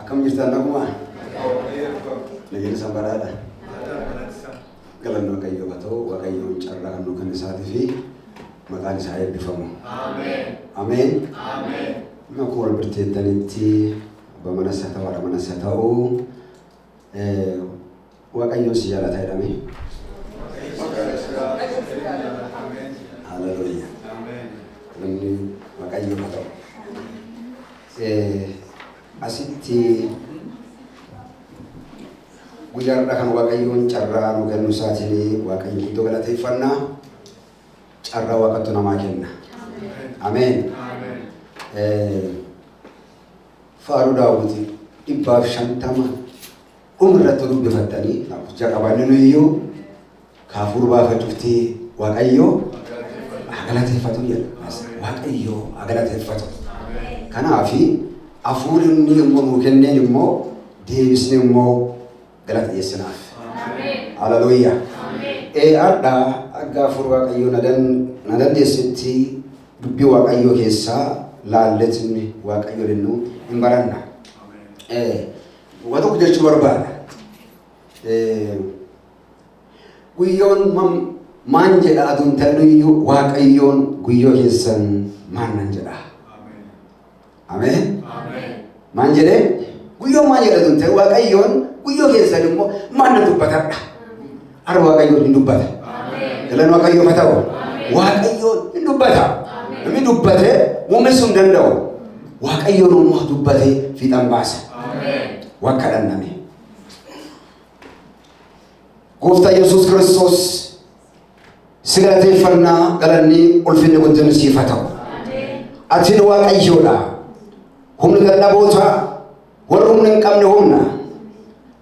Akkam jirtan naguma? Nageen sanbaraadha. Galanno Waaqayyoo batoo Waaqayyoon carraa kan nu kan isaatii fi maqaan isaa eebbifamu. Ameen. Ameen. Ameen. Naku wal birteettanitti bamana ta'u wala mana ta'u Waaqayyoon si jaalata jedhame. Haleluuyaa. Ameen. Namni Waaqayyoo batoo. Asitti guyyaarra kan Waaqayyoon carraa nu kennu isaatiin Waaqayyoon iddoo galateeffannaa carraa Waaqatu namaa kenna. Ameen. Faaruu Daawit 150 irratti dubbifattanii jalqabanii nuyyuu kaafuu baafachuutti Waaqayyoo galateeffatu jedha. Waaqayyoo galateeffatu. Kanaafi afuurin immoo nu kenneen immoo deebisnee immoo galata dhiyeessinaaf. Haleluuyaa. Adda akka afuur Waaqayyoo na dandeessitti dubbii Waaqayyoo keessaa laalletni Waaqayyoo lennu hin baranna. Waan tokko jechuu barbaada. Guyyoon maan jedha aduun ta'eyyuu Waaqayyoon guyyoo keessan maan nan jedha. Ameen. Maan jedhee guyyoon maan jedha aduun ta'e Waaqayyoon guyyoo keessan immoo maan nan dubbatadha. Har'a Waaqayyoon hin dubbata. Galanni Waaqayyoo haa ta'u. Waaqayyoon hin dubbata. Namni dubbatee muumessuu hin danda'u. Waaqayyoon immoo dubbatee fiixan baasa. Wakka dhanname. Gooftaa Yesuus Kiristoos si galateeffannaa galanni ulfinni guddinni siif haa ta'u. Atiin Waaqayyoodha. Humni dadhaboota warra humna hin qabne humna.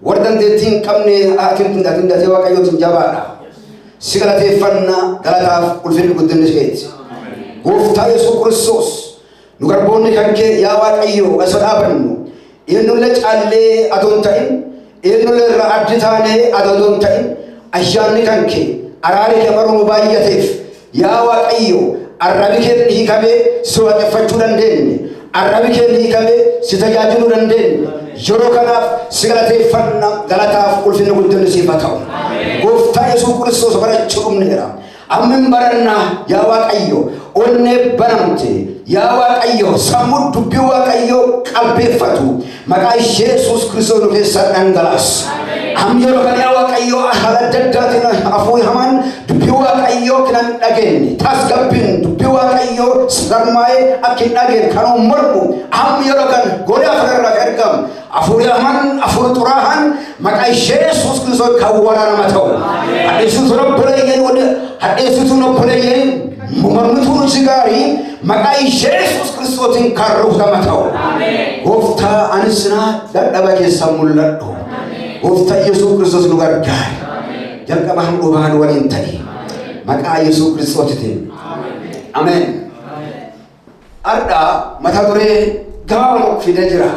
Warra dandeettii hin qabne atiin Waaqayyootiin jabaadha. Si galateeffannaa galataaf ulfinni guddinni keeti. Gooftaa Yesuus Kiristoos nu garboonni kan kee yaa Waaqayyoo asoo dhaabannu eenyulle caallee adoon ta'in eenyulle irraa addi taanee adoon ta'in ayyaanni kan kee araari kee baruu nu baay'ateef yaa Waaqayyoo arrabi kee hiikamee si waaqeffachuu dandeenye arrabi kee hiikamee si tajaajiluu dandeenye yeroo kanaaf si galateeffannaa galataaf ulfinni guddinni siif haa ta'u. Gooftaa Yesuus Kiristoos barachuu dhumneera. Ammin barannaa yaa Waaqayyo onnee banamte yaa Waaqayyo sammuu dubbii Waaqayyo qalbeeffatu maqaa Yesuus Kiristoos nu keessaa dhangalaas. Ammi yeroo kana yaa Waaqayyo haala adda addaatiin hafuura hamaan dubbii Waaqayyo kan dhageenye tasgabbiin dubbii Waaqayyo sarmaa'ee akka hin dhageenye kan mormu ammi yeroo kana golee afarraa ergamu hafuura hamaan hafuura xuraahaan maqaa Yesuus Kiristoos kan waraanama ta'u. Hadheessitu nobboleeyyan mumamnutuun sigaarii maqaa Yesuus Kiristootiin kan ruutama ta'u. Gooftaa anisinaa dadhaba keessan mul'adhu. Gooftaa Yesuus Kiristoos nu gargaari. Jalqabaan dhubaan waliin ta'e maqaa Yesuus Kiristootiin. Ameen. Har'a mata duree gabaabaa fidee jira.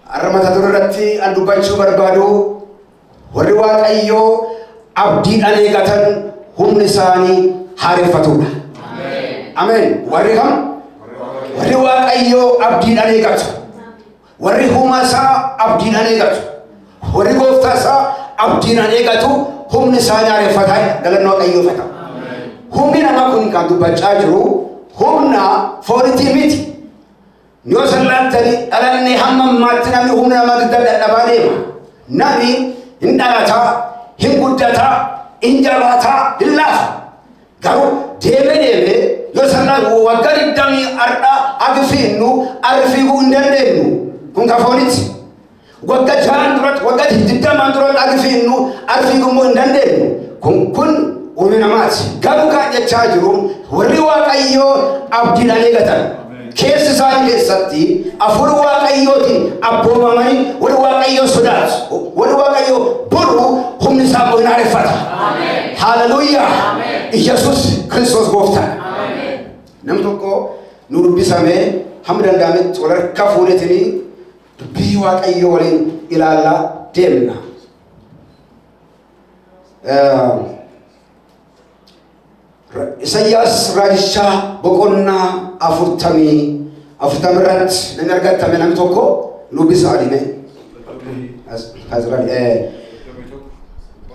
Har'a mata duree irratti an dubbachuu barbaadu warri Waaqayyoo abdiidhaan eegatan humni isaanii haareffatudha. Ameen. Warri kam? Warri Waaqayyoo abdiidhaan eegatu. Warri humna isaa abdiidhaan eegatu. Warri gooftaa isaa abdiidhaan eegatu humni isaanii haareffataa galanni Waaqayyoof haa ta'u. Humni namaa kun kan dubbachaa jiru humna foonitii miti. Yoo sallattanii dhalanne hamma ammaatti namni humna namaa dadhabaa deema. Namni hin dhalataa, hin guddataa, hin jabaataa, hin laafa. Garuu deemee yoo sallaan waggaa 20 har'a agifiinnu arfiiguu hin dandeenyu. Kun ka foonitti. Waggaa 6 duratti waggaa 20 duratti agifiinnu arfiiguu hin dandeenyu. Kun uume namaati. Garuu kan jechaa jiru warri Waaqayyoo abdiidhaan eegatan. Keessi isaanii keessatti afur Waaqayyootiin abboomamanii warri Waaqayyoo sodaatu. Warri Waaqayyoo bulu humni isaa hin haareffata. Haleluuyaa. Yesuus Kiristoos gooftaa. Namni tokko nu dubbisamee hamma danda'ametti wal harkaa fuudhetanii dubbii Waaqayyoo waliin ilaalaa deemna. Isaayyaas raajichaa boqonnaa 40 irratti namni argatame namni tokko Lubbisa adime. Azrael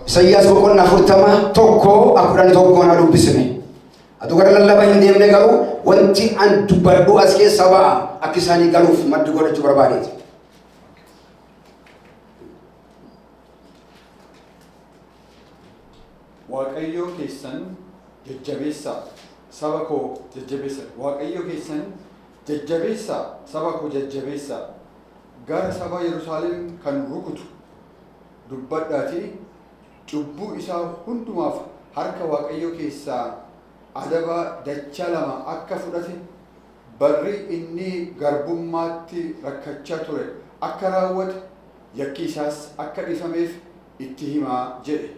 Isayyas boqonnaa 40 tokko afurani tokko na lubbisne. Atu gara lallaba hin deemne garuu wanti an dubbadhu as keessa ba'a akka isaanii galuuf maddi godhachuu barbaadeeti. Waaqayyo keessan jajjabeessa saba koo jajjabeessa. Waaqayyo keessan jajjabeessa saba koo jajjabeessa. Gara saba Yerusaalem kan rukutu dubbadhaatii cubbuu isaa hundumaaf harka Waaqayyo keessaa adaba dachaa lama akka fudhate barri inni garbummaatti rakkachaa ture akka raawwate yakki isaas akka dhiifameef itti himaa jedhe.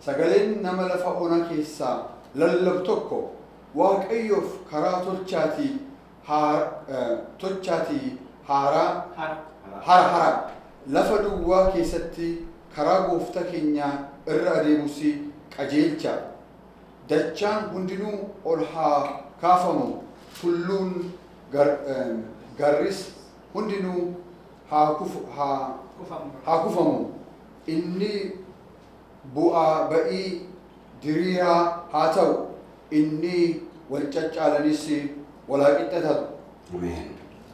Sagaleen nama lafa onaa keessaa lallabu tokko Waaqayyoof karaa tolchaatii hara lafa duwwaa keessatti karaa gooftaa keenyaa irra adeemus qajeelcha. Dachaan hundinuu ol haa kaafamu, tulluun garris hundinuu haa kufamu. Inni bu'aa ba'ii diriiraa haa ta'u, inni wal caccaalanis walaa qixxatatu.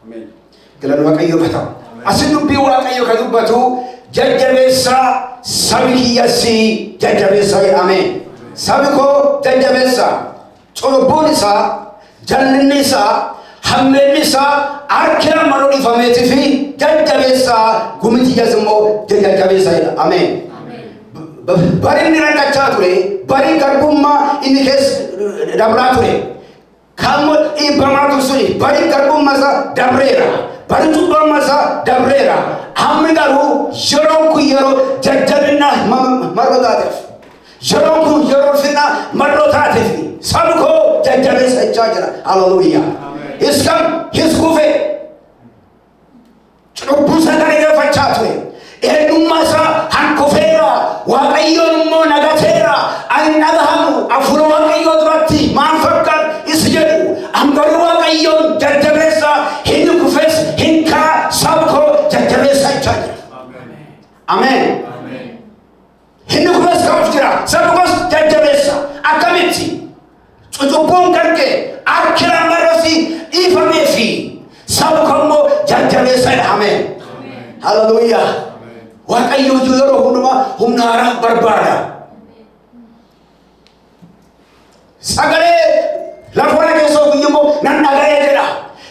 Ameen. Galan Waaqayyo batamu. Asin dubbii Waaqayyo kan dubbatu jajjabeessa sabi kiyyassi jajjabeessa jedhameen. Sabi koo jajjabeessa. Cubbuun isaa, jallinni isaa, hammeenni isaa harki namaa dhiifameetii fi jajjabeessa gumiti immoo jajjabeessa jedha. Ameen. Bari inni rakkachaa ture, bari garbummaa inni keessa dabraa ture. Kamu dhiibbamaa suni bari garbummaa isaa dabreera. Bari cubbammaa isaa dabreera. Hammi garuu yeroon kun yeroo jajjabinna maroo taateef. Yeroon kun yeroo finna maroo taateef. Sabi koo jajjabeessa jechaa jira. Hallelujah. Iskam hiskufe. Cubbuu sagalee galfachaa ture. Eenyummaa isaa hankufeera. Waaqayyoon immoo nagateera. Ani dhagahamu afur Waaqayyoo duratti maal fakkaat isi jedhu. Amgaruu Waaqayyoon jajjabeessa hin kufes hin kaa saba koo jajjabeessa jechaa jira. Ameen. Hin kufes kaa'uuf jira. Saba koos jajjabeessa. Akkamitti? Cubbuun kan kee harki namaa dhiifamee fi saba koo immoo jajjabeessa jedha. Ameen. Hallelujah. Waaqayyo yeroo hundumaa humna haaraa barbaada. Sagalee lafa keessa ofiyyummoo nan dhaga'ee jedha.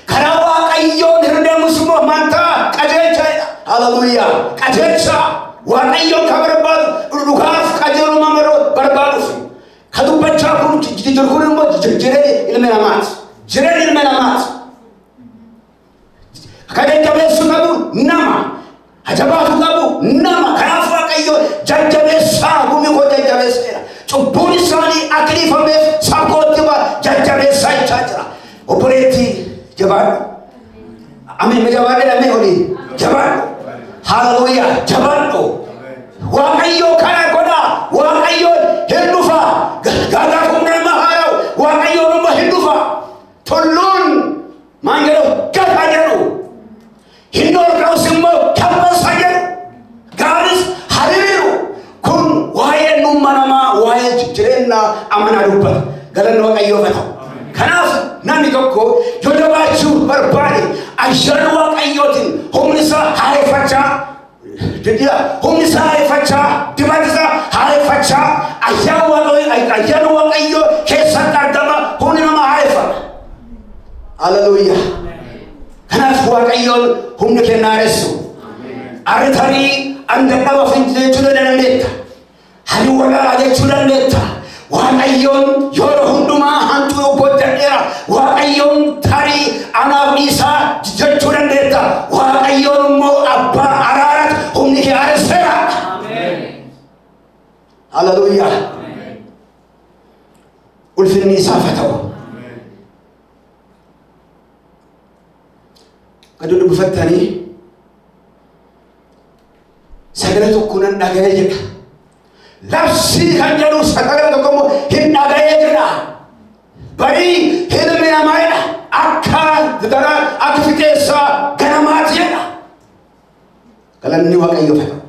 Karaa Waaqayyoon hirdeemus immoo maanta qajeelcha jedha. Hallelujah. Qajeelcha Waaqayyoon kan barbaadu dhugaaf qajeeluma maroo barbaaduuf. Ka dubbachaa kun jiru kun immoo jireenya ilmi namaati. Jireenya ilmi namaati. Ka jajjabeessu qabu nama. Ajabaatu qabu nama. Kanaaf Waaqayyo jajjabeessaa gumi koo jajjabeesseera. Cubbuun isaanii akka dhiifameef saba kootti jajjabeessaa jechaa jira. Obboleettii jabaadhu. Ameen. Jabaadhu dhamee olii jabaadhu. Hallelujah. Jabaadhu. Waaqayyo kana godha. Waaqayyo hin dhufa. Gaagaa humna nama haara'u. Waaqayyo nama hin dhufa. Tulluun maan jedhu gata jedhu. Hin dhorkaus immoo kabbasa jedhu. Gaaris hariiru. Kun waa'ee dhumma namaa waa'ee jireenya amanaa dubbata. Galanni Waaqayyoo haa ta'u. Kanaaf namni tokko yoo jabaachuu barbaade ayyaana Waaqayyootiin humni isaa haareffachaa humni isaa haareffachaa dibata isaa haareffachaa ayyaana Waaqayyoo keessatti argama humni namaa haareffama. Hallelujah. Kanaaf Waaqayyoon humna kennaa haaressu. Aritarii andadhaba jechuu dandeetta. Hari walaa jechuu dandeetta. Waaqayyoon yeroo hundumaa hantuu booddeera. Waaqayyoon tarii anaaf dhiisaa jechuu dandeetta. Waaqayyoon immoo abbaa araarat humni kee haaresseera. Hallelujah. Ulfinni isaaf haa ta'u. Gadi dubbifattanii sagalee tokko nan dhaga'ee jedha. Labsii kan jedhu sagalee tokko immoo hin dhaga'ee jedha. Barii ilmi namaa jedha. Akka fixeensa ganamaati jedha. galanni waaqayyoof haa ta'u.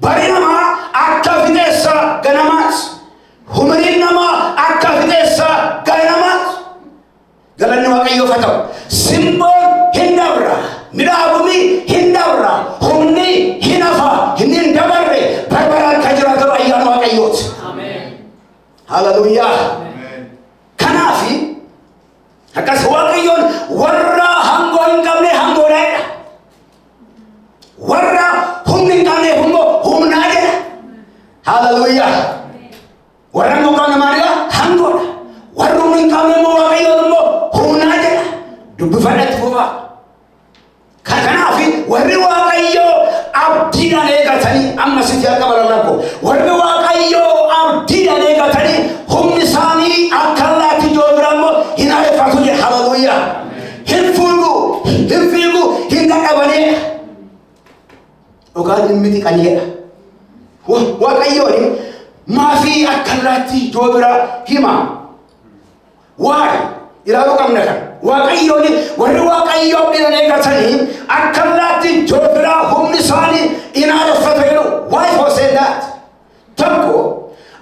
Bari namaa akka fixeessa ganamaas, humriin namaa akka fixeessa ganamaas, galanni waaqayyoof haa ta'u. Simboon hin dabra, midhaagumi hin dabra, humni hin hafa, hin dabarre, barbaraan kan jiraatu ayyaana waaqayyooti. Hallelujah. Kanaafi akkas waaqayyoon warra hangoo hin qabne hangoodhaadha, warra humni hin qabne humnaa jedha. Hallelujah. Warra hangoo hin qabne maalidha? Hangoodha. Warra humni hin qabne immoo waaqayyoon immoo humnaa jedha. Dubbifadhatti fufaa. Kanaafi warri waaqayyoo abdiidhaan eegatanii amma sitti akka balalakko warri waaqayyoo abdiidhaan eegatanii humni isaanii akka allaatti joobira immoo hin ariifatu jedha. Hallelujah. Hin fuudhu, hin fiigu, hin dadhabanii dhugaan hin mitiqaniidha. Waaqayyoon maafii akka allaatti joobira hima waa'ee ilaaluu qabna kan waaqayyoon warri waaqayyoo abdiidhaan eegatanii akka allaatti joobira humni isaanii hin ariifatu jedhu. Why for say that? Tokko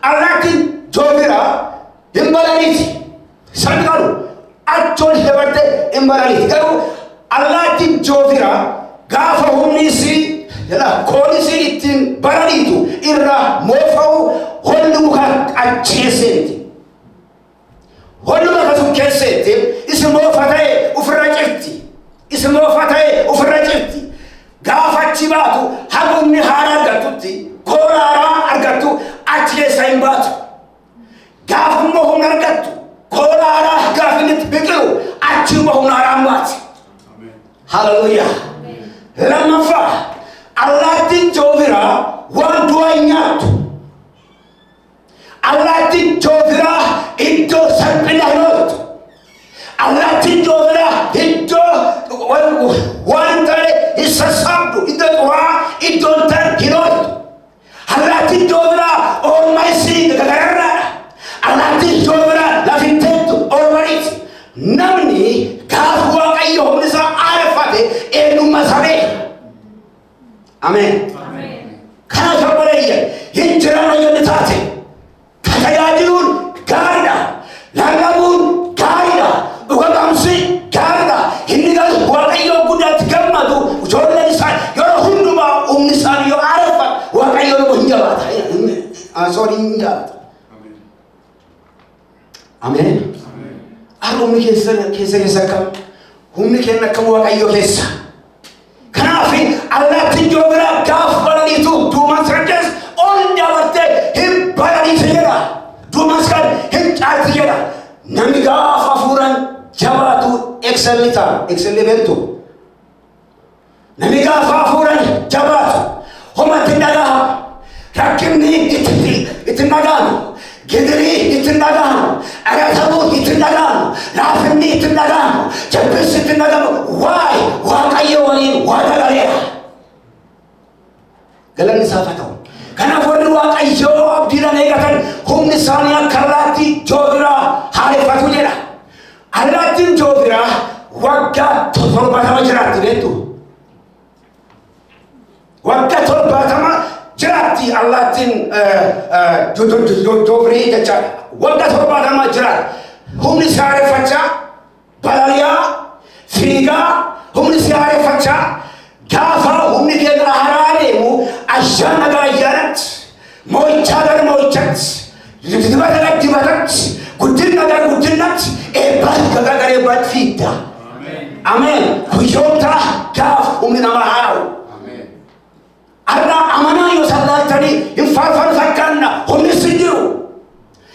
allaatti joobira hin balaliiti. Isaan qabu achoon dabarte hin balaliiti. Garuu allaatti joobira gaafa humni isii koon isii ittiin balaliitu irraa moofa'u holli muka ajjeeseeti. Holli muka sun keesseetti isi moofa ta'e ofirra cirti. Isi moofa ta'e ofirra cirti. Gaafa achi baatu haga humni haara argattutti koora haaraa argattu achi keessa hin baatu. Gaafa immoo humna argattu koora haaraa gaafa inni itti biqilu achi immoo humna haaraan baati. Hallelujah. Lammaffaa allaattiin joobira waan du'a hin nyaattu. Allaattiin joobira iddoo salphina hin ooltu. Allaattiin joobira iddoo waan ta'e hin sassaabdu, iddoo xuraa iddoo ta'e hin ooltu. Allaattiin joobira oolma isii gagararraadha. Allaattiin joobira lafin teettu oolmaniiti. Namni gaafa waaqayyo humni isaa aareffate eenyummaa isaa beeka. Amen. Kanaaf obboleeyyan hin jiraanna jenne taate tajaajiluun gaariidha, lallabuun gaariidha, dhuga baamsi gaariidha. Inni garuu waaqayyoo guddaatti gammadu ijoolleen isaa yeroo hundumaa humni isaanii yoo aareffate waaqayyoon immoo hin jabaata. Hin jabaata. Amen. Humni keessa akkam? Humni keenya akkam waaqayyoo keessa? Kanaafi allaattiin joobira gaafa balaliitu duuman saddees ol dabartee hin balaliitu jedha. Duuman kan hin caalti jedha. Namni gaafa hafuuraan jabaatu excelli ta'a. Excelli beektu. Namni gaafa hafuuraan jabaatu homatti dhagaha. Rakkinni itti dhagahamu. Gidirii itti dhagahamu. Aratamuun itti dhagahamu. Laafinni itti dhagahamu. Jabbessi itti dhagahamu. Waa'ee waaqayyo waliin waa dhagaheera. Galanni isaaf haa ta'u. Kanaaf warri waaqayyoo abdiidhaan eegatan humni isaanii akka allaatti joobira haareffatu jedha. Allaattiin joobira waggaa 70 jiraatti beektu. Waggaa 70 jiraatti allaattiin joobirii jechaadha. Waggaa 70 jiraatti. Humni isaa haareffachaa balaliyaa fiigaa humni isaa haareffachaa gaafa humni keenya haaraa deemu ayyaana gara ayyaanatti moo'ichaa gara moo'ichaatti dibata gara dibatatti guddina gara guddinatti eebbaatti gara eebbaatti fiidda. Ameen. Guyyoota gaafa humni namaa haara'u. Arraa amanaa yoo sallaattanii hin faarfan fakkaanna humni si jiru.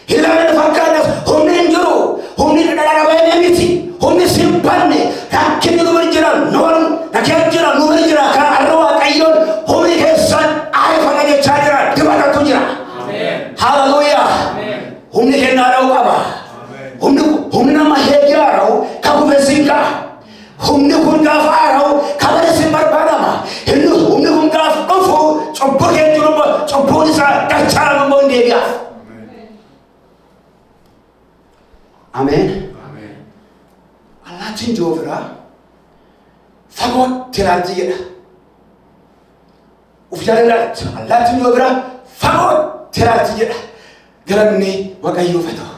Hilaaleen fakkaannas humni hin jiru. Humni dhadhaabamee miti. Humni si hin banne rakkinni nu bira jira noon nakee jira nu bira jira kan arra waaqayyoon humni keessan aareffata jechaa jira dibatatu jira. Hallelujah. Humni kennaa dha'u qaba. Humni nama heegee haara'u kan hubessin ka'a. Humni kun gaafa haara'u kabara sin barbaadama. Humni kun gaafa dhufu cubbuu keenya cubbuun isaa dachaa immoo hin deebi'aaf. Amen. Allaattiin joobira fagootti ilaalti jedha. uf jaalalaatti allaattiin yoo bira fagootti laatti jedha galanni waaqayyoof haa ta'u.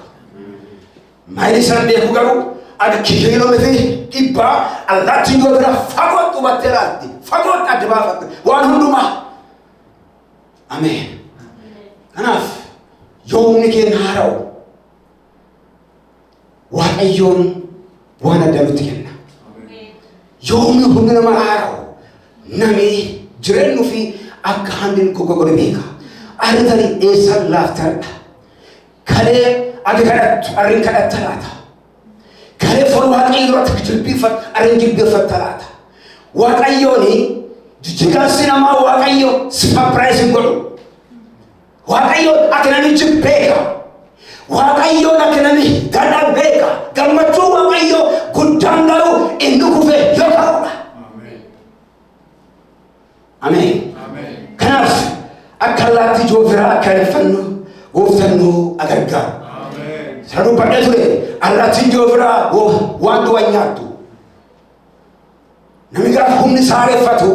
Maayilii isaan beeku garuu akka kiiloomeetirii dhibbaa allaattiin yoo bira fagootti hubattee laatti fagootti adda baafatte waan hundumaa. Ameen. Kanaaf yoo humni keenya haara'u waaqayyoon waan addaa nutti kenna. Yoo humni nama haara'u namni jireenyu fi akka handin goggogore beeka. Arritanii eessaan laaftaadha. Kalee ati kadhattu arrin kadhatta laata. Kalee foon waaqayyoo irratti jilbiifatu arrin jilbiifata laata. Waaqayyooni jijjiirsi namaa waaqayyo surprise godhu. Waaqayyo akka namichi beeka. Waaqayyo akka namichi gadhaa beeka. Gammachuu waaqayyo guddaan garuu inni kufee yoo ta'udha. Ameen. Kanaaf akka allaatti joofiraa akka elfannu gooftannu agargaaru. Sanuu badhee ture allaattiin joofiraa waan du'an nyaattu. Namni gaafa humni saareeffatu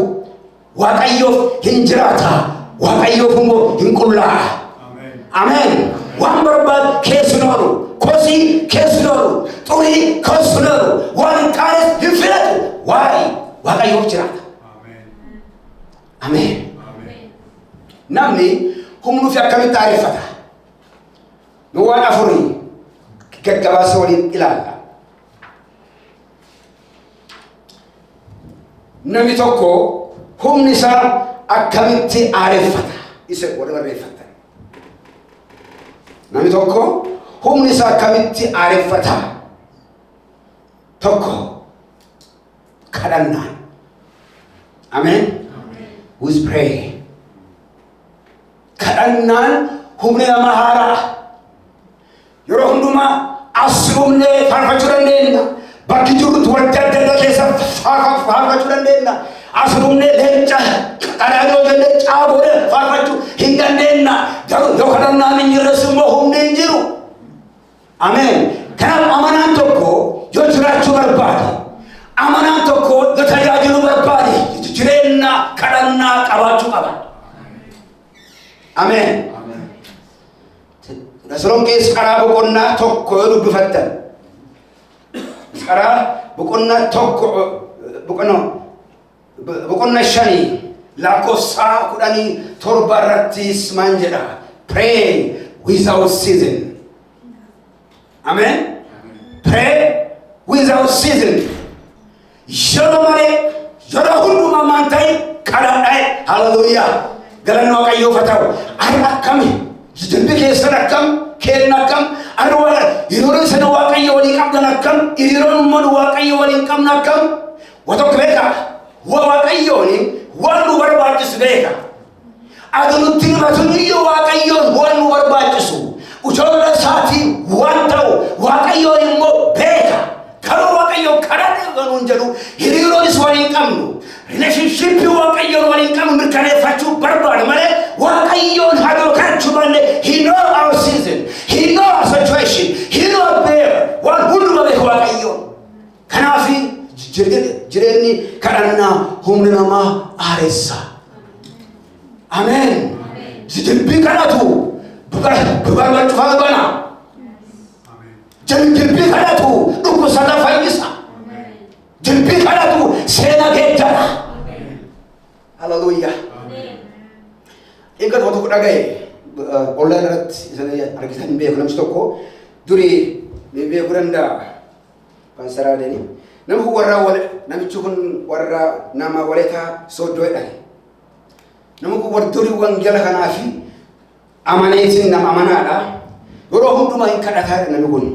waaqayyoof hin jiraata. Waaqayyoof immoo hin qullaa. Ameen. Waan barbaadu keessa noolu. Kosii keessa noolu. Xurii keessa noolu. Waan hin taanes hin filatu. Waaqayyoof jiraata. Ameen. Namni humnuuf akkamitti aareffata? Nu waan afurii gaggabaasa waliin ilaalla. Namni tokko humni isaa akkamitti aareffata? Isa wal barreeffata. Namni tokko humni isaa akkamitti aareffata? Tokko kadhannaan. Ameen. We pray. Kadhannaan humni nama haaraa. Yeroo hundumaa asirumnee faarfachuu dandeenya. Bakki jirtu wanta adda addaa keessa faarfachuu dandeenya. Asirumnee leenca qadaadoo jennee caaboodee faarfachuu hin dandeenya. Garuu yoo kadhannaan hin jirres immoo humni hin jiru. Ameen. Kanaaf amanaan tokko yoo jiraachuu barbaade, amanaan tokko yoo tajaajiluu barbaade, jireenya kadhannaa qabaachuu qaba. Ameen. Tasalonqees karaa boqonnaa tokko yoo dubbifattan. Karaa boqonnaa tokko boqonnaa 5 lakkoofsa 17 irrattis maal jedha? Pray without ceasing. Amen. Pray without ceasing. Yeroo malee yeroo hundumaa maan ta'e kadhadhaa. Hallelujah. Galanni waaqayyoof haa ta'u. Ani akkami jilbi keessan akkam kenna akkam arwala yeroo sana waaqayyo waliin qabdan akkam yeroo immoo waaqayyo waliin qabna akkam wato beeka waaqayyooni waan nu barbaachisu beeka. Adunutti matuniyo waaqayyo waan nu barbaachisu ujolla saati waan ta'u waaqayyo immoo beeka. Karoo waaqayyo kadhadhe ganuun jedhu hiriiroonis waliin qabnu. Relationship waaqayyo waliin qabnu mirkaneeffachuu barbaadu malee waaqayyoon hadoo kadhachuu malee he know our season, he know our situation, he know there waan hunduma beeku waaqayyo. Kanaaf jireenyi kadhannaa humna namaa aareessa. Ameen. Jilbii kadhatu bubarba cufaa bana. Jilbii kadhatu dhukkubsata fayyisa. Jilbii kadhatu seena geeddara. Hallelujah. Egaa tokko dhagaye online irratti isanii argitan beeku namni tokko durii beeku danda'a kansaraa deeni. Namni kun namichi kun warra nama waletaa sooddoo jedhani. Namni kun warra durii wangeela kanaafi amaneetiin nama amanaadha. Yeroo hundumaa hin kadhataa namni kun.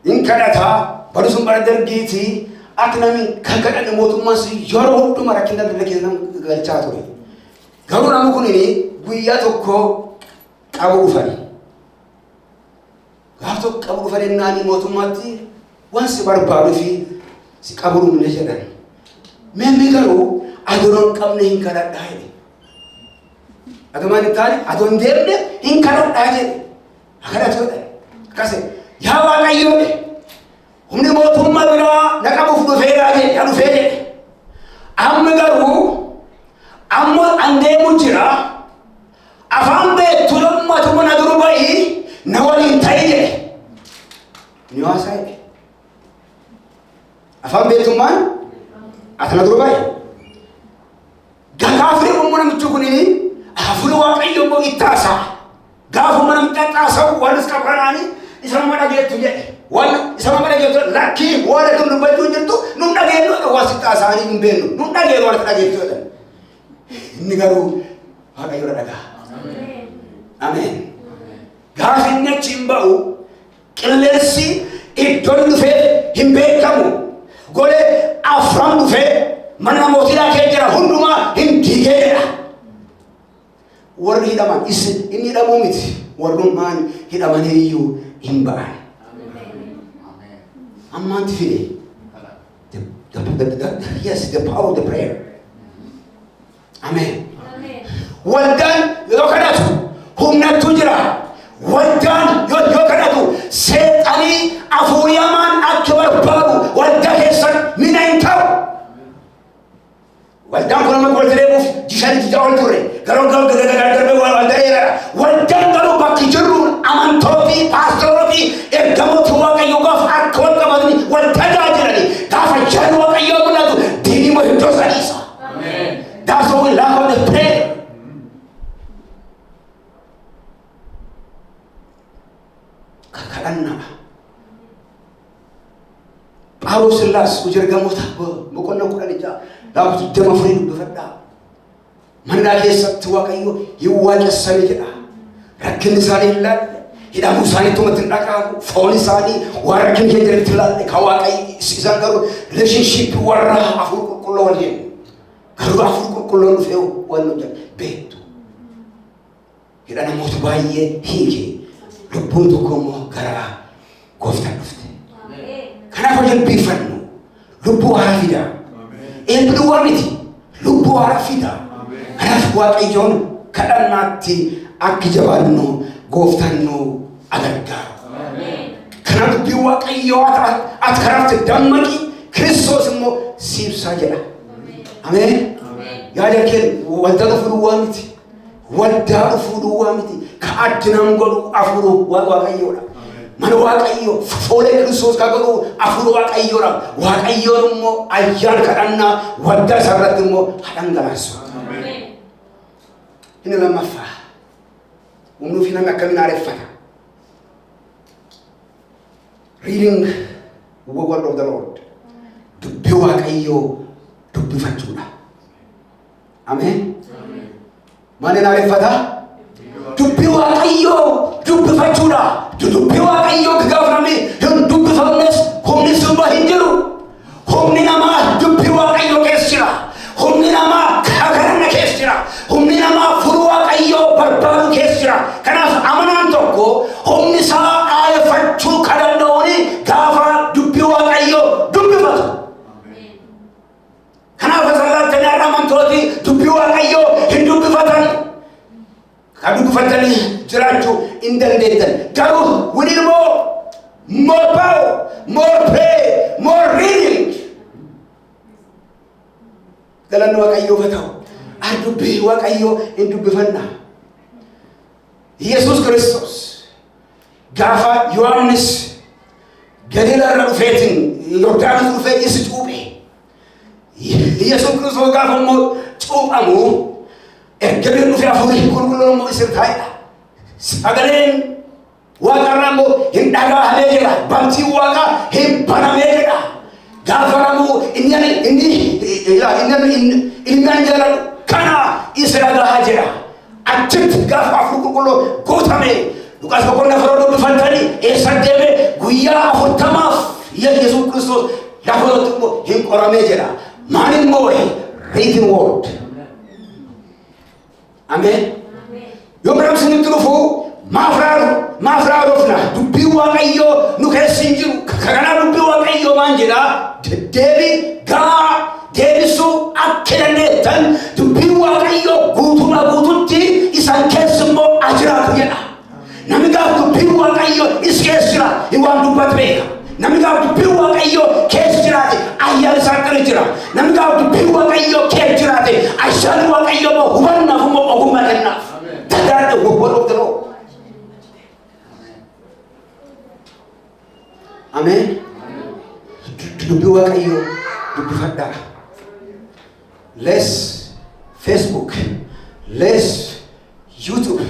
Hin kadhataa barusum bara dargiitii akka namni kan kadhanne mootummaas yeroo hundumaa rakkina adda addaa keessa galchaa ture. Garuu namni kun guyyaa tokko qabu dhufani. Gaafa tokko qabu dhufani naani mootummaatti waan si barbaadu fi si qabu dhumne jedhan. Memmi garuu adoon qabne hin kadhadhaa jedhe. Adumaan ittaani adoon deemne hin kadhadhaa jedhe. Kadhatu jedhe. Akkasii yaa waaqayyo humni mootummaa biraa na qabuuf dhufeeraa jedhe yaa dhufee jedhe. Amma garuu ammoo an deemu mootummaan atana dura baay'ee. Gaafni uummanni michuu kunii hafuura waaqayyoo immoo ittaasaa. Gaafa mana miidhagaasaa waan isqabanaanii isa nama dhageettu jedhe. Waan isa nama dhageettu lakkii waan akka dubbachuu jirtu nun dhageettu waan ittaasaanii hin beeknu. Nun dhageettu waan dhageettu jedhe. Inni garuu waaqayyoo dhagaa. Ameen. Gaafa inni achi hin ba'u qilleensi iddoon dhufee hin beekamu. Golee afran dhufee mana mootiidhaa kee jira hundumaa hin diigeedha. Warri hidhaman inni hidhamuu miti. Warrummaan hidhamanii iyyuu hin ba'an. Ammaanti fide. Yes, the power of the prayer. Amen. Waldaan yoo kadhatu humnatu jira. Waldaan yoo kadhatu seexanii hafuurri hamaan akka barbaadu waldaa keessan mina hin ta'u. Waldaan kun amma golte deemuuf jishanii jijaa ol turre. Garuu darbee waldaa dheeraadha. Waldaan garuu bakki jirruun amantootii, paastorooti, ergamoota waaqayyoo gaafa akka wal qabatanii wal tajaajilanii gaafa jaalli waaqayyoo mul'atu diinii moo iddoo sadiisa. That's why we lack on the prayer. Kadhannaa. Phaawulos Sillaas hojii ergamoota boqonnaa 16 laaftu dama furii dubbifadhaa. Mana keessatti waaqayyo hin waaqessanii jedha. Rakkinni isaanii hin laalle. Hidhamuu isaanii tumatti hin dhaqaabu. Foon isaanii waan rakkinni keessa jirti laalle. Kan waaqayyo isaan garuu relationship warra hafuura qulqulluu waliin. Garuu hafuura qulqulluun dhufee waan nu beektu. Hidha namoota baay'ee hiike. Lubbuun tokko immoo gara gooftaan dhufte. Kanaaf jilbiifannu lubbuu haaraa fida. Eebbiin waan miti lubbuu haaraa fida. Kanaaf waaqayyoon kadhannaatti akka jabaannu gooftaan nu gargaaru. Kanaaf dubbii waaqayyoo ati karaatti dammaqi Kiristoos immoo siibsaa jedha. Ameen. Yaada kee waldaa dhufuu waan miti. Waldaa dhufuu waan miti. Ka addinaan godhu hafuura waaqayyoodha. Mana waaqayyoo fuula Kiristoos ka godhu hafuura waaqayyoodha. Waaqayyoon immoo ayyaana kadhannaa waldaa isaarratti immoo hadhangalaasu. Inni lammaffaa humnuu fi namni akkamiin aareffata. Reading the word of the Lord. Dubbii waaqayyoo dubbifachuudha. Ameen. Maaliin aareffata? Dubbii waaqayyoo dubbifachuudha. Dubbii waaqayyoo gaafa namni hin dubbifamnes humni sirba hin jiru. Humni namaa dubbii waaqayyoo keessa jira. Humni namaa kadhanna keessa jira. Humni namaa furuu waaqayyoo barbaadu keessa jira. Kanaaf amanaan tokko humni isaa aareffachuu kadhannooni gaafa dubbii waaqayyoo dubbifatu. Kanaaf asirratti amantooti dubbii waaqayyoo hin dubbifatan. Kan dubbifatanii jiraachuu hin dandeettan. Garuu we need more power, more prayer, more reading. Galanni waaqayyoo ta'u. Dubbii waaqayyoo hin dubbifanna. Yesuus Kiristoos gaafa Yohaannis Galiilaa irra dhufeetiin Yordaanos dhufee isi cuuphe. Yesuus Kiristoos gaafa immoo cuuphamu ergabiin dhufee hafuurri qulqulluun immoo isir taa'edha. Sagaleen waaqarraa immoo hin dhaga'amee jira. Bantiin waaqaa hin banamee jira. Gaafa namuu inni anjalan kana isa dhagahaa jira. Achitti gaafa hafuurri qulqulluun guutame Luqaas boqonnaa afur dubbifantanii eessa deeme guyyaa 40 Yesuus Kiristoos lafa irratti hin qoramee jira. Maal immoo written word. Amen. Yoo biraa isinitti dhufu maaf raadofna dubbii waaqayyoo nu keessa hin jiru. Kanaa dubbii waaqayyoo maan jedha deebisuu akka dandeettan dubbii waaqayyoo guututti isaan keessa immoo ajiraatu jedha. Namni gaafa dubbii waaqayyoo is keessa jira hin waan dubbatu beeka. Namni gaafa dubbii waaqayyoo keessa jiraate ayyaana isaa qara jira. Namni gaafa dubbii waaqayyoo keessa jiraate ayyaana waaqayyoo immoo hubannaaf immoo ogummaa kennaaf. That's the word of the Lord. Amen. Dubbii waaqayyoo dubbifadhaa. Less Facebook, less YouTube,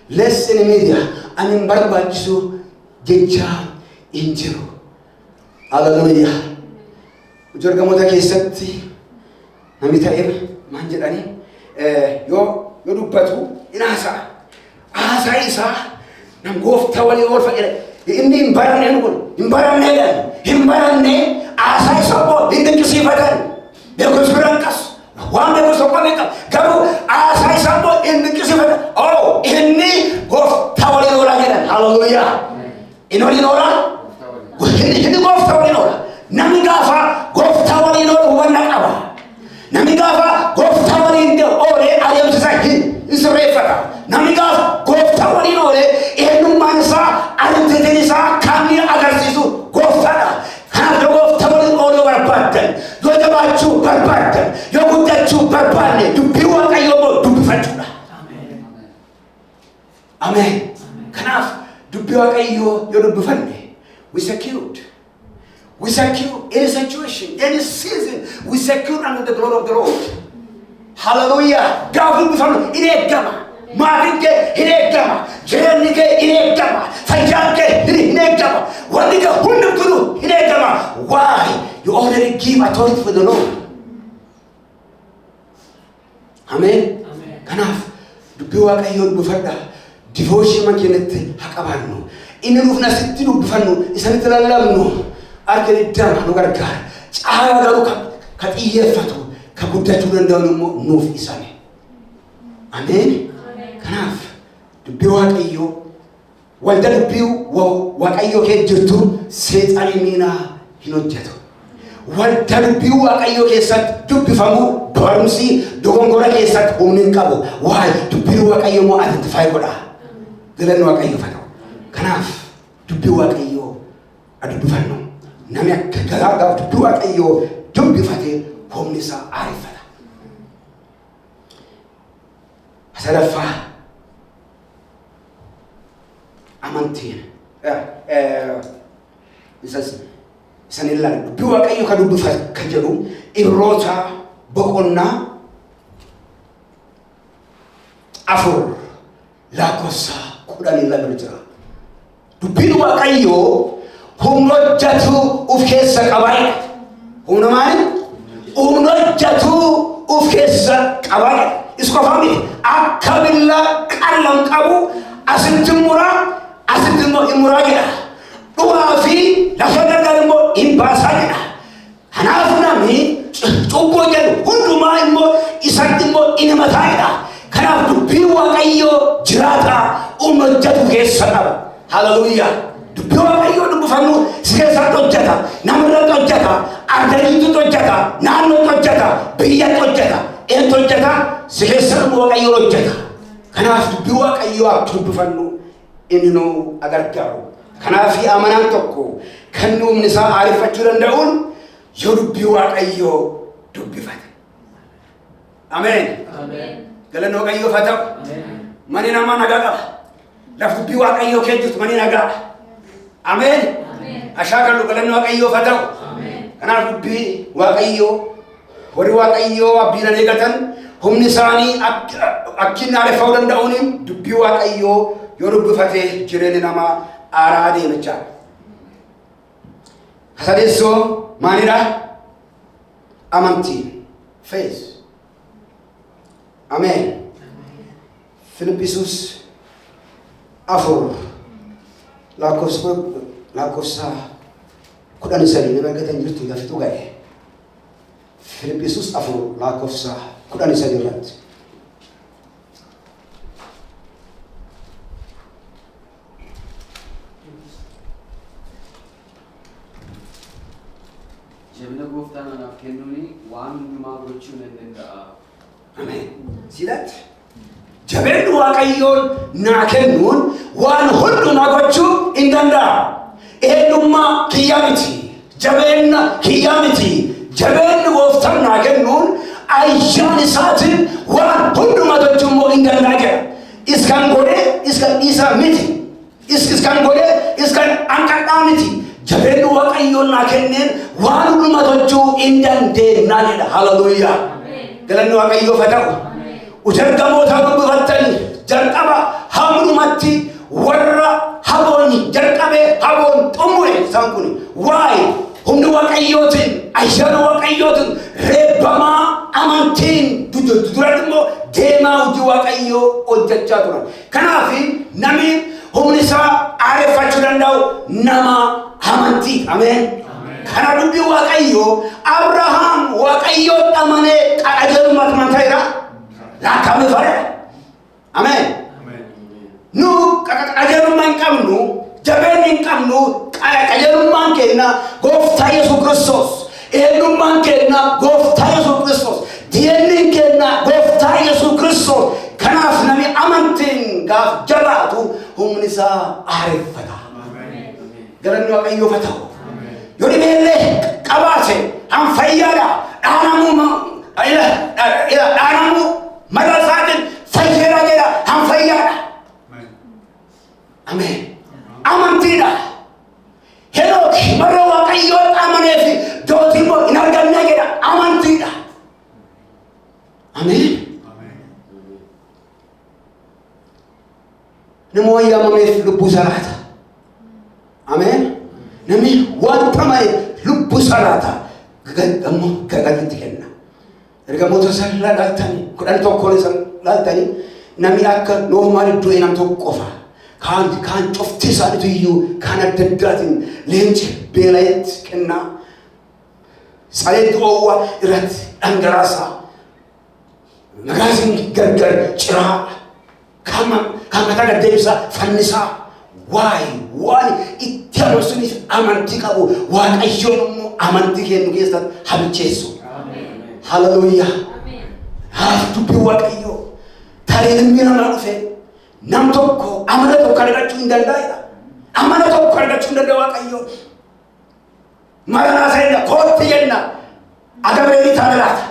less any media. Ani hin barbaachisu jechaa hin jiru. Hallelujah. Jorgamoota keessatti namni ta'e maan jedhanii yoo dubbatu in haasa'a. Haasaa isaa nam gooftaa walii oolfa jedhe. Inni hin baranne haasaa isaa immoo hin dinqisiifatan. Beekus biraan qas. Waan beekus tokko beeka. Garuu haasaa isaa immoo hin dinqisiifatan. Oh, inni gooftaa walii oolaa jedhan. Hallelujah. Inni waliin oolaa? Inni gooftaa waliin oolaa. Namni gaafa gooftaa waliin oolu hubannaa qaba. Namni gaafa gooftaa waliin oolee adeemsisaa hin sirreeffata. Namni gaafa gooftaa waliin oolee eenyummaan isaa amantiin isaa kan agarsiisu gooftaadha. Kanaaf yoo gooftaa waliin ooluu barbaaddan, yoo jabaachuu barbaaddan, yoo guddachuu barbaadne dubbii Waaqayyoo immoo dubbifachuudha. Ameen. Kanaaf dubbii Waaqayyoo yoo dubbifanne we secured. We secure any situation, any season. We secure under the glory of the Lord. Hallelujah. God will be found in a gamma. Martin in a gamma. Jeremy in a gamma. Fajanke in a gamma. What did the Hundu do in a gamma? Why? You already give authority for the Lord. Amen. Kanaf. Dubbii Waaqayyoo dubbifadha. Devotion makiinatti haqabaannu. Inni nuuf nasitti dubbifannu isanitti lallabnu. Argani dama nu gargaara. Caala garuu kan xiyyeeffatu kan guddachuu danda'u immoo nuuf isani. Ameen. Kanaaf dubbii Waaqayyoo walda dubbii Waaqayyoo kee jirtu seexanni miinaa hin hojjetu. Walda dubbii Waaqayyoo keessatti dubbifamu barumsi dogongora keessatti humni hin qabu. Waa'ee dubbii Waaqayyoo immoo identify godha. Galanni Waaqayyoo fa'aa. Kanaaf dubbii Waaqayyoo dubbifannu. Namni akka garaagaaf dubbii Waaqayyoo dubbifatee humni isaa aareffata. Sadaffaa amantiin isan ilaalu dubbii Waaqayyoo kan dubbifatu kan jedhu Ibroota boqonnaa 4 lakkoofsa 12 jira. Dubbiin Waaqayyoo humna hojjetu uf keessa qabaadha. Humna maali? Humna hojjetu uf keessa qabaadha. Isa qofa miti akka billaa qal'aan qabu asitti immoo hin muraa jedha. Dhugaa fi lafa gargar immoo hin baasaa jedha. Kanaaf namni cubbuu jedhu hundumaa immoo isatti immoo hin himataa jedha. Kanaaf dubbiin Waaqayyoo jiraata humna hojjetu keessa qaba. Hallelujah. Dubbii Waaqayyoo dubbifannu si keessatti hojjeta. Namarratti hojjeta. Ardaniitti hojjeta. Naannootti hojjeta. Biyyatti hojjeta. Eenyutti hojjeta? Si keessatti Waaqayyoo hojjeta. Kanaaf dubbii Waaqayyoo akka dubbifannu inni nu gargaaru. Kanaaf amanaan tokko kan humni isaa aareffachuu danda'uun yoo dubbii Waaqayyoo dubbifate. Ameen. Galanni Waaqayyoof haa ta'u. Manni namaa nagaa qaba. Laf dubbii Waaqayyoo kee jirtu manni nagaa. Ameen. Ashaakallu galanni Waaqayyoof haa ta'u. Kanaaf dubbii Waaqayyoo warri Waaqayyoo abdiin eegatan humni isaanii akkin aareffachuu danda'uun dubbii Waaqayyoo yoo dubbifate jireenya namaa aaraa deemachaa. Sadeessoo maalidha? Amantiin. Faith. Ameen. Filiphisius 4 lakkoofsa 13 nama argatan jirtu gaafatu ga'e. Filiphisius 4 lakkoofsa 13 irratti. Jabina gooftaan anaaf kennuuni waan hundumaa gochuu nan danda'a. Ameen. Sidaatti jabeenni Waaqayyoon naa kennuun waan hundumaa gochuu hin danda'a. Eenyummaa kiyyaa miti. Jabeenna kiyyaa miti. Jabeenni gooftaan naa kennuun ayyaan isaatiin waan hundumaa gochuu immoo hin danda'a jedha. Iskan godhee iskan dhiisaa miti. Iskan godhee iskan hanqadhaa miti. jabeen waaqayyoon naa kenneen waan hundumaa tolchuu hin dandeenyaanidha. Haleluuyaa. Galanni waaqayyoof haa ta'u. Utergamoota dubbifattan jalqaba hamdumatti warra haboon jalqabee haboon xumure isaan kun waa'ee humni waaqayyootiin ayyaana waaqayyootiin reebbamaa amantiin duratti immoo deemaa hojii waaqayyoo hojjechaa turan. Kanaaf namni humni isaa aareffachuu danda'u nama amantii. Ameen. Kana dubbii waaqayyoo Abrahaam waaqayyoo amanee qajeelummaatti amanteera. Lakkame fare. Amen. Nu qajeelummaan qabnu jabeen hin qabnu qajeelummaan kenna gooftaa Yesuus Kiristoos. Eenyummaan kenna gooftaa Yesuus Kiristoos. Diinni kenna gooftaa Yesuus Kiristoos. Kanaaf namni amantiin gaaf jabaatu humni isaa aareffata. Galanni waaqayyoof haa ta'u. Yoo dhibeellee qabaate han fayyaadha. Dhaanamu mala isaatiin fayyeera jedha han fayyaadha. Ameen. Amantiidha. Henook marra waaqayyoo amaneef dootii immoo hin arganne jedha amantiidha. Ameen. Nama wayyaamameef lubbuu salaata. Ameen. Namni wanta malee lubbuu salaata. Ammoo gagaritti kenna. Ergamoota san laaltanii 11 san laaltanii namni akka noomaali du'e nam tokko qofa. Kaan cufti isaaniitu iyyuu kaan adda addaatiin leenci beela'eetti kennaa. Saleetti oowwa irratti dhangalaasaa. Magaasin gargar ciraa. Kaan mataa gaddeebisaa fannisaa. Waan itti amansuunis amantii qabu. Waaqayyoon immoo amantii kennu keessatti habicheessu. Haleluuyaa. Haaf dubbii waaqayyoo. Tarii ilmi namaa dhufe nam tokko amala tokko argachuu hin danda'edha. Amala tokko argachuu hin danda'a waaqayyoo. Maranaa seenna kootti jenna. Agabeeni taanalaata.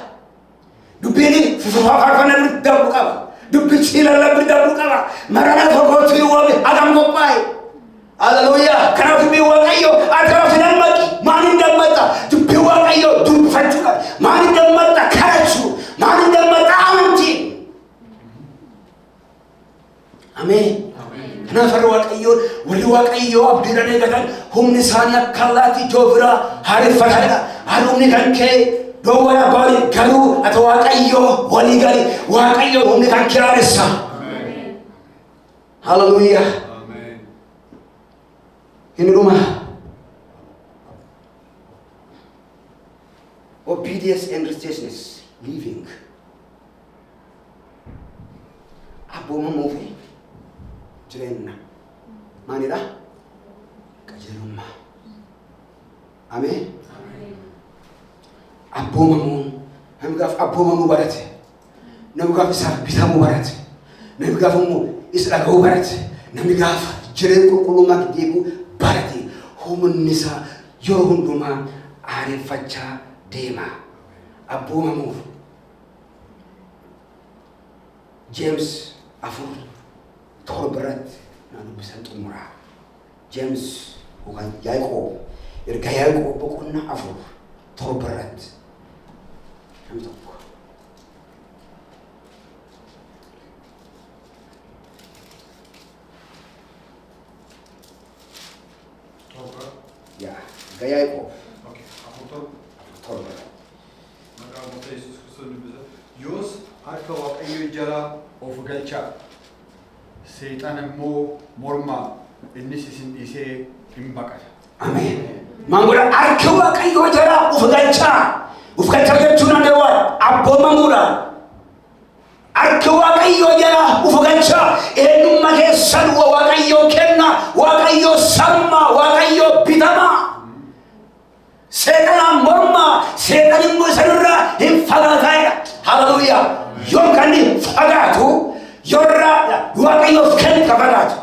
Dubbiin faarfannaa birrii darbu qaba. Dubbiin siilallaa birrii darbu qaba. Maranaa tokkootti waame agam qophaa'e. Haleluuyaa. Kanaaf dubbii waaqayyoo argaaf hin dammaqi. Maaliin dammaqxa? Dubbii waaqayyoo dubbifachuu qaba. Maaliin dammaqxa? Kadhachuu. Maaliin dammaqxa? Amantii. Ameen. Kanaaf warri waaqayyoo abdiidhaan eegatan humni isaanii akka allaattii joobiraa haareffatadha. Haaromni kan kee dhoowwaa baali garuu ati waaqayyoo walii gali waaqayyoo humni kan kiraaressa. Haleluuyaa. Inni dhuma. Obedience and righteousness living. Abboomamuu fi jireenya maalidha? Qajeelummaa. Ameen. Abboomamuun namni gaaf abboomamuu barate, namni gaaf isaaf bitamuu barate, namni gaaf immoo isa dhaga'uu barate, namni gaaf jireenya qulqullummaa deebi'uu barate humni isaa yeroo hundumaa aareffachaa deema. Abboomamuuf James 4:7 na dubbisan xumuraa. James yookaan Yaaqoob erga Yaaqoob boqonnaa 4:7 namni tokko Yaaqoob yoos harka waaqayyoo jala of galchaa seexaan immoo mormaa innis isin dhiisee hin baqata. Ameen. Mangura harka waaqayyoo jala of galchaa jechuun andewaa abboomamuudhaan harka waaqayyoo jala of galchaa eenyummaa keessan waaqayyoo kenna waaqayyoo sammaa waaqayyoo bitamaa. Seexanaan mormaa seexan immoo isanirraa hin fagaataadha. Haleluuyaa. Yoom kan inni fagaatu yorraa waaqayyoof kennu ka fagaatu.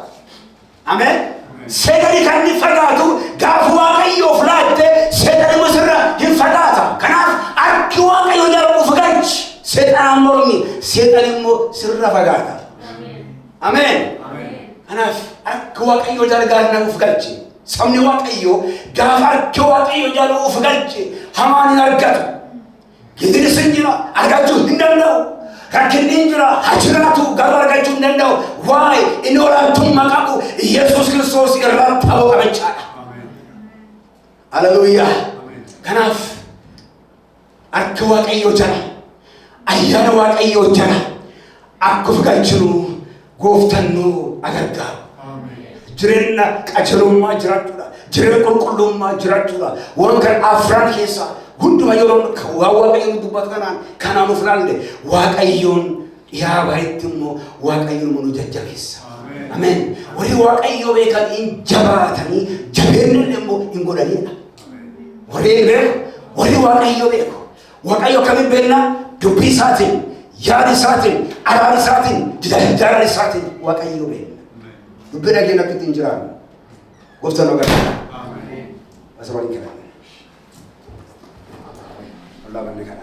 Ameen. Seexani kan inni fagaatu gaafa waaqayyoof laatte seexan immoo isirraa hin fagaata. Kanaaf harki waaqayyoo jala of galchi. Seexanaan mormi seexan immoo sirra fagaata. Ameen. Kanaaf harki waaqayyoo jala gaarina of galchi. sabni waaqayyo gaafa harka waaqayyo jaaluu of galche hamaan hin argatu. Gidris hin jira argachuu hin danda'u. Rakkinni hin jira hachiraatu garuu argachuu hin danda'u. Waa'ee inni olaantummaa qabu Yesuus Kiristoos irraa ta'uu qabachaadha. Haleluuyaa. Kanaaf harka waaqayyo jala ayyaana waaqayyo jala akka of galchinu gooftaan nu gargaaru. Jireenya qajeelummaa jiraachuudha. Jireenya qulqullummaa jiraachuudha. Waan kan afran keessa hunduma yeroo waaqayyoon dubbatu kanaan of laalle waaqayyoon dhiyaa baay'eetti immoo waaqayyoon nu jajjabeessa. Ameen. Warri waaqayyoo beekan hin jabaatanii jabeenni immoo hin godhanidha. Warri beeku warri waaqayyoo beeku waaqayyo kamiin beekna dubbii isaatiin yaada isaatiin araara isaatiin jaalala isaatiin waaqayyoo beekna. Dubbii dhageenya akka ittiin jiraannu gooftaan nu gargaara. Asuma waliin kennan. Allah banne kana.